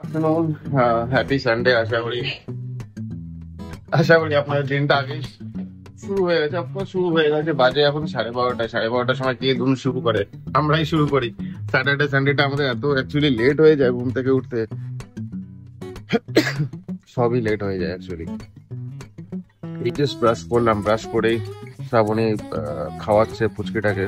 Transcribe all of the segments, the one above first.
Afternoon, happy Sunday. আশা করি আপনার দিনটা আগে শুরু হয়ে গেছে। অফকোর্স শুরু হয়ে গেছে, বাজে এখন 12:30। 12:30 সময় কে ধুম শুরু করে? আমরাই শুরু করি। স্যাটারডে সানডেটা আমাদের এত অ্যাকচুয়ালি লেট হয়ে যায় ঘুম থেকে উঠতে, সবই লেট হয়ে যায় অ্যাকচুয়ালি। এই জাস্ট ব্রাশ করলাম, ব্রাশ করেই শ্রাবণী খাওয়াচ্ছে পুচকিটাকে,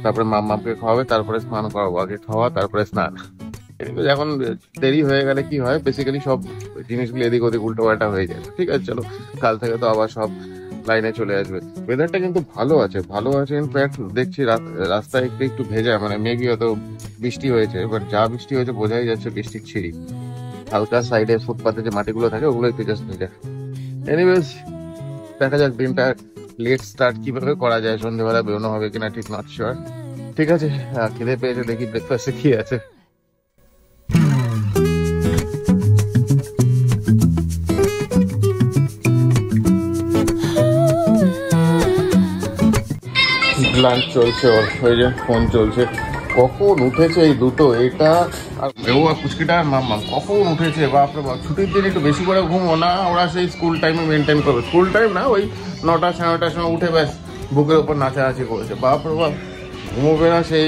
তারপরে মাম্মাকে খাওয়াবে, তারপরে স্নান করাবো। আগে খাওয়া তারপরে স্নান। এখন দেরি হয়ে গেলে কি হয়, বেসিক্যালি সব জিনিসগুলো এদিক ওদিক উল্টো পাল্টা হয়ে যায়। ঠিক আছে, চলো কাল থেকে তো আবার সব লাইনে চলে আসবে। ওয়েদারটা কিন্তু ভালো আছে, ভালো আছে। ইনফ্যাক্ট দেখছি রাস্তায় একটু একটু ভেজা, মানে মেবি হয়তো বৃষ্টি হয়েছে, বাট যা বৃষ্টি হয়েছে বোঝাই যাচ্ছে বৃষ্টির ছিঁড়ি। হালকা সাইডে ফুটপাতে যে মাটিগুলো থাকে ওগুলো একটু জাস্ট ভেজা। এনিওয়েজ, দেখা যাক দিনটা লেট স্টার্ট কিভাবে করা যায়। সন্ধ্যেবেলা বেরোনো হবে কিনা ঠিক নট শিওর। ঠিক আছে, খিদে পেয়েছে, দেখি ব্রেকফাস্টে কি আছে। লাঞ্চ চলছে, ওর ওই যে ফোন চলছে। কখন উঠেছে এই দুটো, এটা আর ও আর পুচকিটা আর মাম্মা কখন উঠেছে বাপরে বাপ। ছুটির দিন একটু বেশি করে ঘুমো না, ওরা সেই স্কুল টাইমে মেনটেন করবে। স্কুল টাইম না, ওই 9টা 9:30 সময় উঠে ব্যাস বুকের ওপর নাচানাচি করেছে। বাপরে বাপ, ঘুমোবে না, সেই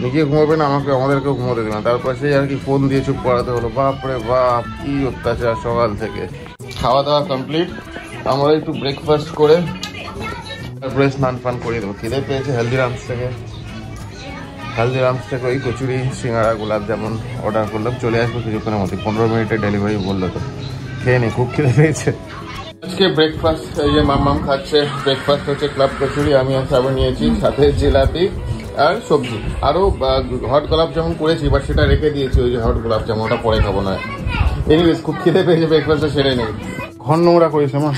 নিজে ঘুমোবে না, আমাদেরকেও ঘুমোতে দেবে না। তারপর সেই আর কি ফোন দিয়ে চুপ করাতে হলো। বাপরে বাপ, কি অত্যাচার সকাল থেকে। খাওয়া দাওয়া কমপ্লিট, আমরা একটু ব্রেকফাস্ট করে তারপরে স্নান ফান করে দেবো। খিদে পেয়েছে। হালদিরামস থেকে ওই কচুরি, সিঙ্গাড়া, গোলাপ জামুন অর্ডার করলাম, চলে আসবো কিছুক্ষণের মধ্যে। 15 মিনিটের ডেলিভারি বললো তো। খেয়ে নি, খুব খিদে পেয়েছে। আজকে ব্রেকফাস্ট এই যে মাম্মাম খাচ্ছে। ব্রেকফাস্ট হচ্ছে ক্লাব কচুরি, আমি আর সবাই নিয়েছি, সাথে জিলাপি আর সবজি। আরও হট গোলাপ জামুন করেছি, বাট সেটা রেখে দিয়েছি। ওই যে হট গোলাপ জামুন, ওটা পরে খাবো না। এনিওয়েজ, খুব খিদে পেয়েছে, ব্রেকফাস্টটা সেরে নেই। ঘর নোংরা করিস আমার,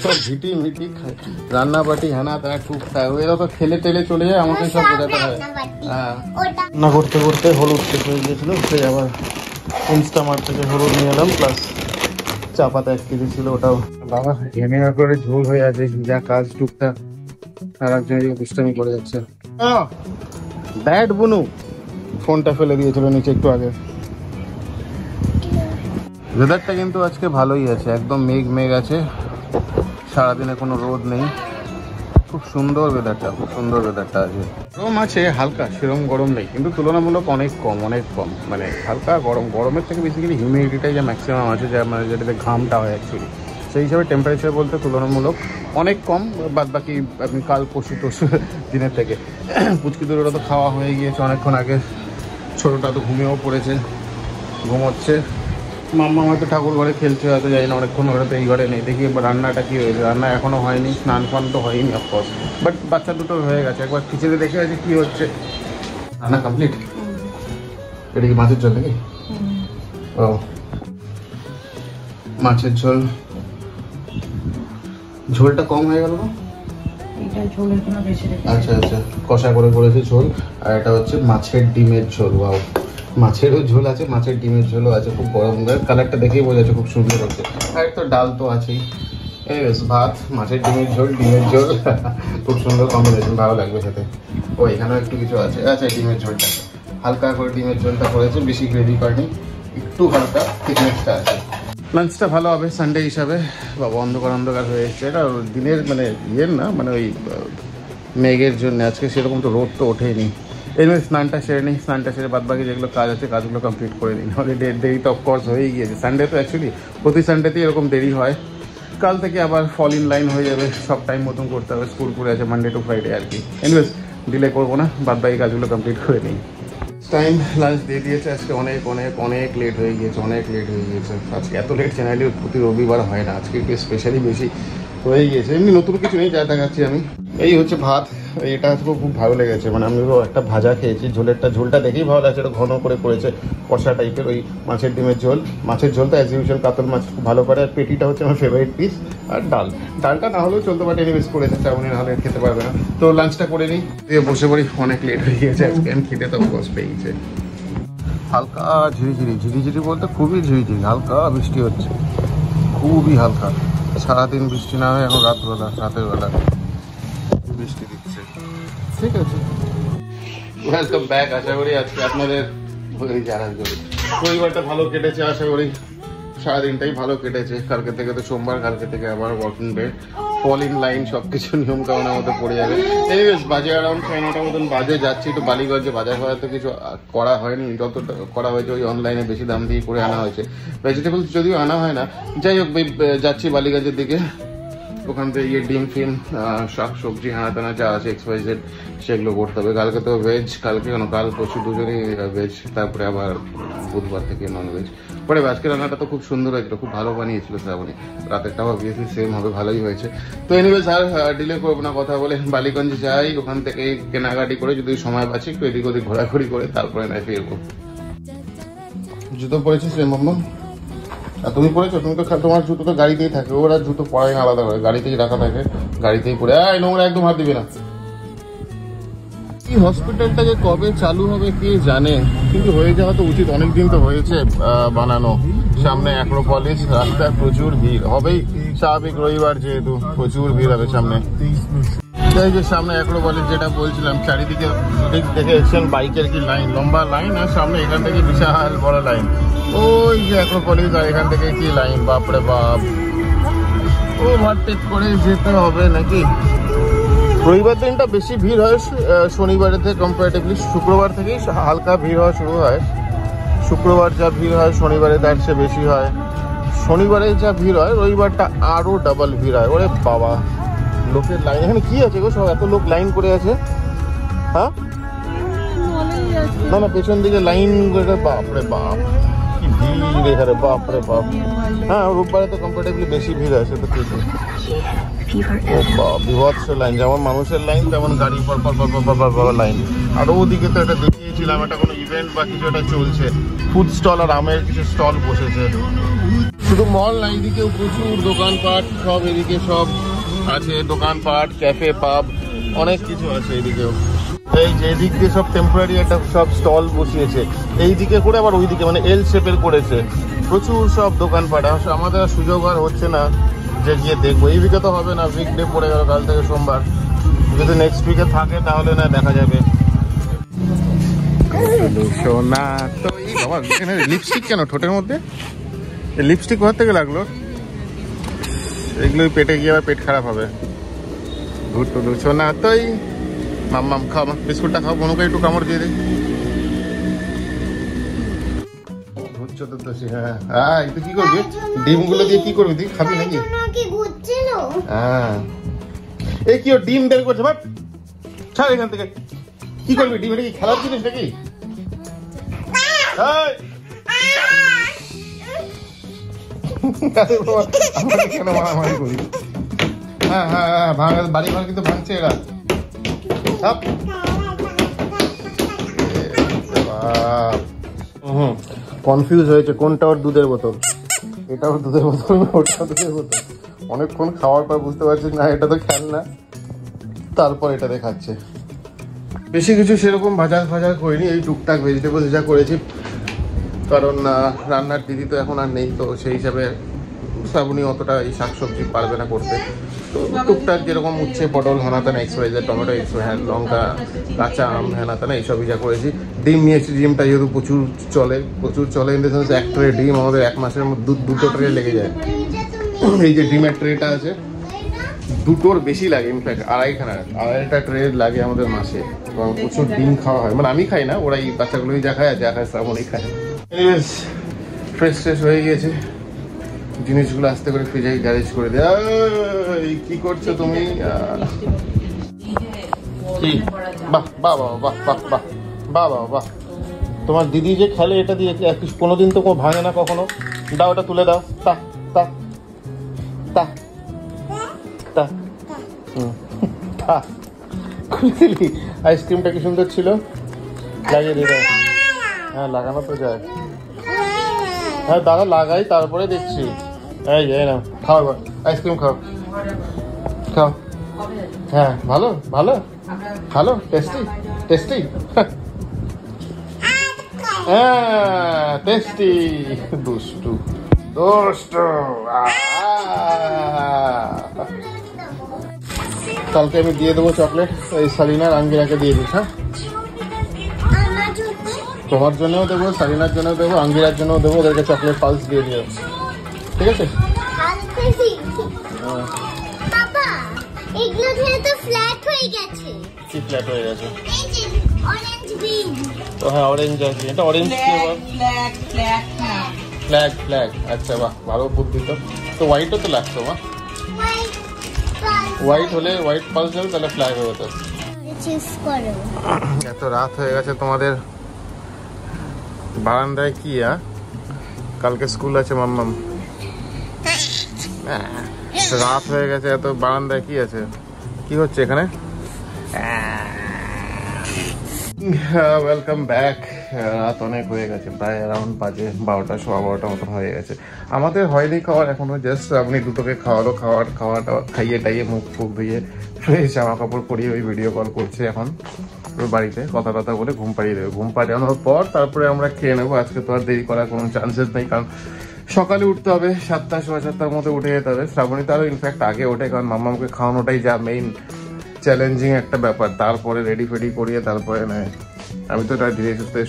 সব ঝিটি মিটি খায়, রান্না বাটি হ্যানা তারা টুক খায়। ওরা তো খেলে টেলে চলে যায়, আমাকে সব বোঝাতে হয়। হ্যাঁ, রান্না করতে করতে হলুদ শেষ হয়ে গিয়েছিল, সেই আবার ইনস্টামার্ট থেকে হলুদ নিয়ে এলাম, প্লাস চা পাতা 1 কেজি ছিল, ওটাও। বাবা ঘেমে করে ঝোল হয়ে আছে, যা কাজ টুকটাক। আর একজন দুষ্টামি করে যাচ্ছে। ব্যাড বুনু ফোনটা ফেলে দিয়েছিল নিচে একটু আগে। ওয়েদারটা কিন্তু আজকে ভালোই আছে, একদম মেঘ আছে, সারাদিনে কোনো রোদ নেই। খুব সুন্দর ওয়েদারটা, খুব সুন্দর ওয়েদারটা আছে। গরম আছে হালকা, সেরকম গরম নেই, কিন্তু তুলনামূলক অনেক কম। মানে হালকা গরম, গরমের থেকে বেসিক্যালি হিউমিডিটিটাই যা ম্যাক্সিমাম আছে, যা মানে যেটাতে ঘামটা হয় অ্যাকচুয়ালি, সেই হিসাবে টেম্পারেচার বলতে তুলনামূলক অনেক কম। বাদ বাকি আপনি কাল পরশু দিনের থেকে। পুচকি দুটোটা তো খাওয়া হয়ে গিয়েছে অনেকক্ষণ আগে, ছোটোটা তো ঘুমিয়েও পড়েছে, ঘুমোচ্ছে। মাম্মা হয়তো ঠাকুর ঘরে খেলছে, হয়তো যাই না, অনেকক্ষণ ঘরে তো এই ঘরে নেই। দেখি রান্নাটা কি হয়েছে। রান্না এখনো হয়নি, স্নান ফান তো হয়নি অফকোর্স, বাট বাচ্চা দুটো হয়ে গেছে। একবার খিচেড়ে দেখে আছে কি হচ্ছে। রান্না কমপ্লিট। এটা কি মাছের ঝোল নাকি? ও, মাছের ঝোল। ঝোলটা কম হয়ে গেল না? আচ্ছা আচ্ছা, কষা করে করেছে ঝোল। আর এটা হচ্ছে মাছের ডিমের ঝোল। ওয়াও, মাছেরও ঝোল আছে, মাছের ডিমের ঝোলও আছে। খুব গরম, কালারটা দেখেই বোঝা যাচ্ছে খুব সুন্দর হচ্ছে। আর তো ডাল তো আছেই। ভাত, মাছের ডিমের ঝোল, খুব সুন্দর কম্বিনেশন, ভালো লাগবে খেতে। ও এখানেও একটু কিছু আছে। আচ্ছা, ডিমের ঝোলটা হালকা করে ডিমের ঝোলটা করেছে, বেশি গ্রেভি করেনি, একটু হালকা থিকনেসটা আছে। লাঞ্চটা ভালো হবে সানডে হিসাবে। বাবা অন্ধকার হয়ে এসছে। এটা দিনের মানে ইয়ের না, মানে ওই মেঘের জন্য আজকে সেরকম তো রোদ তো ওঠেনি। এমনি স্নানটা সেরে নিই, স্নানটা সেরে বাদ বাকি যেগুলো কাজ আছে কাজগুলো কমপ্লিট করে নিই, নাহলে দেরি তো অফকোর্স হয়েই গিয়েছে। সানডে তো অ্যাকচুয়ালি প্রতি সানডেতেই এরকম দেরি হয়। কাল থেকে আবার ফল ইন লাইন হয়ে যাবে, সব টাইম মতন করতে হবে। স্কুল করে আছে মানডে টু ফ্রাইডে আর কি। এনিওয়েজ, ডিলে করবো না, বাদ বাকি কাজগুলো কমপ্লিট করে নিই। টাইম লাঞ্চ দিয়ে দিয়েছে। আজকে অনেক লেট হয়ে গিয়েছে, আজকে এত লেট জেনারেলি প্রতি রবিবার হয় না, আজকে একটু স্পেশালি বেশি হয়ে গিয়েছে। এমনি নতুন কিছু নেই, যা দেখাচ্ছি আমি। এই হচ্ছে ভাত, এটা খুব ভালো লেগেছে। মানে আমি একটা ভাজা খেয়েছি, ঝোলটা দেখেই ভালো লাগছে। এটা ঘন করে করেছে, কষা টাইপের। ওই মাছের ডিমের ঝোল, মাছের ঝোল তো অ্যাজ ইউজুয়াল কাতল মাছ খুব ভালো করে। আর পেটিটা হচ্ছে আমার ফেভারিট পিস। আর ডালটা না হলেও চলতে পারে, এনিওয়েজ করেছে, চাউনি না হলে খেতে পারবে না। তো লাঞ্চটা করে নিই, দিয়ে বসে পড়ি। অনেক লেট হয়ে গিয়েছে আজকে, আমি খেতে তো বস পেয়েছে। হালকা ঝিরিঝিরি বলতে খুবই ঝিরিঝিরি, হালকা বৃষ্টি হচ্ছে, খুবই হালকা। সারাদিন বৃষ্টি না হয় এখন রাতের বেলা বৃষ্টি দিচ্ছে। ঠিক আছে, ওয়েলকাম ব্যাক। আশা করি আজকে আপনাদের হয়েছে আর একজন। রবিবারটা ভালো কেটেছে, আশা করি সারাদিনটাই ভালো কেটেছে। কালকে থেকে তো সোমবার, কালকে থেকে আবার working day, fall in line, সবকিছু নিয়ম কানুনের মধ্যে পড়ে যাবে। এনিওয়েজ বাজে অ্যারাউন্ড 9টা মতন বাজে, যাচ্ছি একটু বালিগঞ্জে। বাজার ফাজার তো কিছু করা হয়নি, যতটা করা হয়েছে ওই অনলাইনে বেশি দাম দিয়ে করে আনা হয়েছে। ভেজিটেবলস যদিও আনা হয় না, যাই হোক যাচ্ছি বালিগঞ্জের দিকে। ওখান থেকে ডিম ফিম শাক সবজি হানা যা আছে XYZ সেগুলো করতে হবে। কালকে তো ভেজ, কালকে কেন কাল পরশু দুজনেই ভেজ, তারপরে আবার বুধবার থেকে নন ভেজ। পরে আজকে রান্নাটা তো খুব সুন্দর হয়েছিল, খুব ভালো বানিয়েছিল শ্রাবণী। রাতেরটাও অবভিয়াসলি সেম হবে, ভালোই হয়েছে। তো এনিওয়েজ আর ডিলে করবো না, কথা বলে বালিগঞ্জ যাই, ওখান থেকে কেনাকাটি করে যদি সময় পাচ্ছি একটু এদিক ওদিক ঘোরাঘুরি করে তারপরে না ফিরবো। জুতো পরেছিস রে মাম্মা? আর তুমি পড়েছো? তুমি তো তোমার জুতো তো গাড়িতেই থাকে, ওরা জুতো পড়ায় না আলাদা করে, গাড়িতেই রাখা থাকে, গাড়িতেই পড়ে। নোংরা একদম হাত দিবে না। এই হসপিটালটা যে কবে চালু হবে কে জানে, কিন্তু হয়ে যাওয়া তো উচিত, অনেকদিন তো হয়েছে বানানো। সামনে অ্যাক্রোপলিস, রাস্তায় প্রচুর ভিড় হবেই, স্বাভাবিক রবিবার যেহেতু প্রচুর ভিড় হবে সামনে। এই যে সামনে অ্যাক্রোপলিস যেটা বলছিলাম, চারিদিকে দেখে এসছেন বাইকের কি লাইন, লম্বা লাইন, আর সামনে এখান থেকে বিশাল বড় লাইন। ওই যে অ্যাক্রোপলিস, আর এখান থেকে কি লাইন, বাপরে বাপ। ওভারটেক করে যেতে হবে নাকি? রবিবার দিনটা বেশি ভিড় হয় শনিবারের থেকে কম্পারেটিভলি, শুক্রবার থেকেই হালকা ভিড় হওয়া শুরু হয়। শুক্রবার যা ভিড় হয় শনিবারে তার চেয়ে বেশি হয়। শনিবারে যা ভিড় হয় রবিবারটা আরো ডাবল ভিড় হয়। ওরে বাবা, লোকের লাইন। এখানে কি আছে গো, সব এত লোক লাইন করে আছে? হ্যাঁ না না, পেছন দিকে লাইন করে, বাপরে বাপ কি ভিড় এখানে, বাপরে বাপ। হ্যাঁ রোববারে তো কম্পারেটিভলি বেশি ভিড় আছে, তো ঠিক আছে। বিভৎস লাইন, যেমন মানুষের লাইন তেমন গাড়ি পর লাইন। আর ওদিকে তো এটা দেখিয়েছিলাম, একটা কোনো ইভেন্ট বা কিছু একটা চলছে, ফুড স্টল আর আমের কিছু স্টল বসেছে। শুধু মল না, এইদিকেও প্রচুর দোকানপাট, সব এদিকে সব আছে, দোকানপাট, ক্যাফে, পাব, অনেক কিছু আছে এদিকেও। এই যে এদিক দিয়ে সব টেম্পোরারি একটা সব স্টল বসিয়েছে, এইদিকে করে আবার ওইদিকে মানে এল শেপের করেছে, প্রচুর সব দোকানপাট। আমাদের সুযোগ আর হচ্ছে না যে গিয়ে দেখবো। এই উইকে তো হবে না, উইকডে পড়ে গেল কাল থেকে সোমবার। যদি নেক্সট উইকে থাকে তাহলে না দেখা যাবে। সোনা তো এই বাবা, এখানে লিপস্টিক কেন ঠোঁটের মধ্যে? লিপস্টিক কোথা থেকে লাগলো? এগুলোই পেটে গিয়ে আবার পেট খারাপ হবে। ঘুরটুলু সোনা তোই, মাম খাও, বিস্কুটটা খাও, বনুকে একটু কামড় দিয়ে দিই। হ্যাঁ হ্যাঁ, একটু কি করবি? ডিমগুলো দিয়ে কি করবি? তুই খাবি নাকি? হ্যাঁ এই কি ডিম বের করছে, বাট ছাড় এখান থেকে। কি করবি? ডিম এটা কি খেলার জিনিস নাকি? কেন মারামারি করি? হ্যাঁ হ্যাঁ হ্যাঁ, বাড়ি ঘর কিন্তু ভাঙছে এরা সব। কনফিউজ হয়েছে কোনটা ওর দুধের বোতল। এটা ওর দুধের বোতল না ওটা দুধের বোতল। অনেকক্ষণ খাওয়ার পর বুঝতে পারছি না এটা তো খেলনা, তারপর এটা দেখাচ্ছে। বেশি কিছু সেরকম ভাজা করিনি, এই টুকটাক ভেজিটেবল যা করেছি, কারণ রান্নার দিদি তো এখন আর নেই, তো সেই হিসাবে শ্রাবণী অতটা এই শাকসবজি পারবে না করতে। তো টুকটাক যেরকম উচ্ছে, পটল, হেনাতানা, XYZ, টমেটো, লঙ্কা, কাঁচা আম, হেনাতানা এইসবই যা করেছি। ডিম নিয়ে এসেছি, ডিমটা যেহেতু প্রচুর চলে ইন দ্য সেন্স এক ট্রে ডিম আমাদের এক মাসের মধ্যে দুটো ট্রে লেগে যায়। এই যে ডিমের ট্রেটা আছে, দুটোর বেশি লাগে, ইনফ্যাক্ট আড়াইটা ট্রে লাগে আমাদের মাসে, কারণ প্রচুর ডিম খাওয়া হয়। মানে আমি খাই না, ওরা এই বাচ্চাগুলোই যা খায় শ্রাবণী খায়। এনিওয়েজ ফ্রেশ হয়ে গিয়েছে, জিনিসগুলো আস্তে করে ফ্রিজে গ্যারেজ করে দেয়। কি করছো তুমি? কি বাহ বাহ বাহ বাহ বাহ বাহ বাহ বাহ, তোমার দিদি যে খেলে এটা দিয়ে কোনোদিন তো ভাঙে না কখনো। দাও, ওটা তুলে দাও। তা তা তা তা আইসক্রিমটা কি সুন্দর ছিল, লাগিয়ে দিয়ে দাও। হ্যাঁ লাগানো তো যায়। হ্যাঁ দাদা লাগাই, তারপরে দেখছি। এই যে না, খাও এবার আইসক্রিম খাও খাও। হ্যাঁ ভালো ভালো ভালো, টেস্টি হ্যাঁ টেস্টি। দুষ্টু কালকে আমি দিয়ে দেবো চকলেট, এই সালিনার আঙ্গিরাকে দিয়ে দিস। হ্যাঁ তোমার জন্যও দেবো, সারিনার জন্যও দেবো, আঙ্গিরার জন্যও দেবো, ওদেরকে চকলেট পালস দিয়ে দিও, ঠিক আছে? বাবা এগুলো দিয়ে তো ফ্ল্যাট হয়ে গেছে। কি ফ্ল্যাট হয়ে গেছে? এই যে অরেঞ্জ বিন। তো হ্যাঁ অরেঞ্জ আছে, এটা অরেঞ্জ কি আবার? ফ্ল্যাগ। আচ্ছা বাহ, ভালো বুদ্ধি তো। তো হোয়াইটও তো লাগতো মা, হোয়াইট হলে হোয়াইট পালস যাবে, তাহলে ফ্ল্যাগ হয়ে যেত। চুজ করো। এত রাত হয়ে গেছে তোমাদের বারান্দায় কি? কালকে স্কুল আছে মাম্মাম। রাত হয়ে গেছে, এত বারান্দায় কি আছে? কি হচ্ছে এখানে? Welcome back. রাত অনেক হয়ে গেছে, প্রায় অ্যারাউন্ড বাজে 12টা, 12:15 মতন হয়ে গেছে। আমাদের হয়নি খাওয়ার এখনো, জাস্ট আপনি দুটোকে খাওয়াটা খাইয়ে টাইয়ে মুখ ফুক ধুয়ে ফ্রেশ জামা কাপড় পরিয়ে ওই ভিডিও কল করছে এখন ওর বাড়িতে, কথা বলে ঘুম পাড়িয়ে দেবে। ঘুম পাড়ানোর পর তারপরে আমরা খেয়ে নেবো। আজকে তো আর দেরি করার কোনো চান্সেস নেই, কারণ সকালে উঠতে হবে, 7টা 7:15 মধ্যে উঠে যেতে হবে। শ্রাবণী তো আরও ইনফ্যাক্ট আগে ওঠে, কারণ মাম্মাকে খাওয়ানোটাই যা মেইন চ্যালেঞ্জিং একটা ব্যাপার। তারপরে রেডি ফেডি করিয়ে তারপরে নেয়। আমি তো এটা ধীরে সুস্থে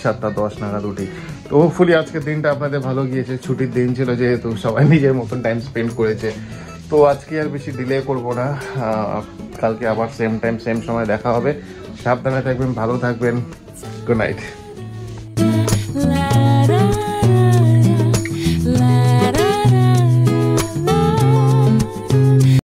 7:10 নাগাদ উঠি। তো হোপফুলি আজকের দিনটা আপনাদের ভালো গিয়েছে, ছুটির দিন ছিল যেহেতু, সবাই নিজের মতন টাইম স্পেন্ড করেছে। তো আজকে আর বেশি ডিলে করব না, কালকে আবার সেম টাইম সেম সময় দেখা হবে। সাবধানে থাকবেন, ভালো থাকবেন, গুড নাইট।